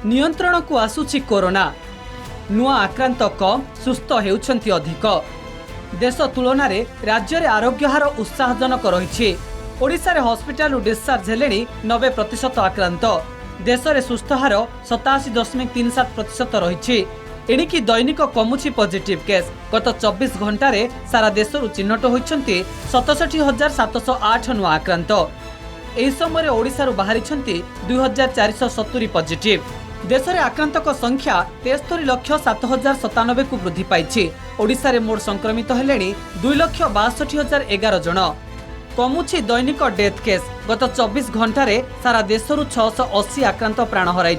नियंत्रण को आसुछि कोरोना नुआ आक्रांत कम सुस्थ हेउछंती अधिक देश तुलन में राज्य में आरोग्य हार उत्साहजनक रही ओडिशा रे हॉस्पिटल डिस्चार्ज हेले 90% आक्रांत देश में सुस्थ हार 87.37% रही एणिकी दैनिक कमुछि पॉजिटिव केस गत 24 घंटे सारा देश चिन्हट होती 67,708 नुआ आक्रांत एही समय ओडिशा बाहरी 2,470 पॉजिटिव देश में आक्रांतक संख्या 73,07,097 को वृद्धि पाई ओडिशा रे मोट संक्रमित हेले 2,62,11 जन कमुछि दैनिक डेथ केस गत 24 घंटे सारा देश 680 आक्रांत प्राण हराई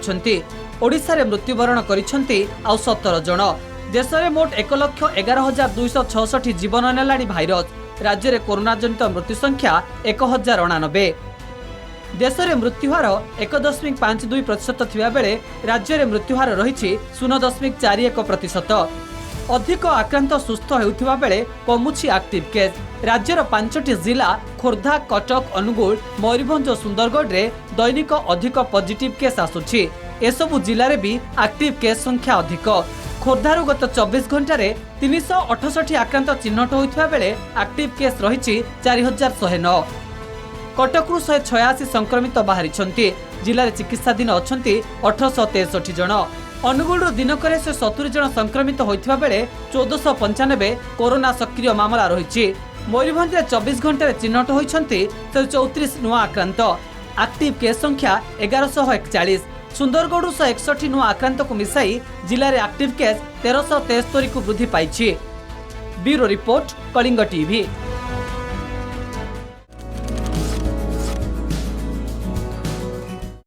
ओडिशा रे मृत्युवरण करिसेंती आउ 17 जन देश में मोट 1,11,266 जीवन नेलाणी भाइरस राज्य में कोरोना जनित मृत्यु संख्या 1,099 देश में मृत्युहार 1.52% थिबा बेले राज्य में मृत्युहार रही 0.41%। अधिक आक्रांत सुस्थ हेउथिबा बेले कमुछि एक्टिव केस राज्यर 5टी जिला खोर्धा कटक अनुगुल मयूरभंज और सुंदरगढ़ रे दैनिक अधिक पॉजिटिव केस आसुछि एसबु जिले में भी एक्टिव केस संख्या अधिक खोर्धारू गत 24 घंटे 368 आक्रांत चिन्हट होइथिबा बेले एक्टिव केस रही 4,109 कटकरू 186 संक्रमित बाहरी जिले में चिकित्साधीन अच्छा 1,863 जन अनुगुल दिनक 70 जन संक्रमित होइथिबा बेले 1,495 कोरोना सक्रिय मामला रही मयूरभंज 24 घंटे चिन्हट होइछंती 134 नुआ आक्रांत एक्टिव केस संख्या 1141 सुंदरगढ़ 161 नुआ आक्रांत को मिसाई जिले में एक्टिव केस 1373 को वृद्धि पाई। Bureau report Kalinga TV.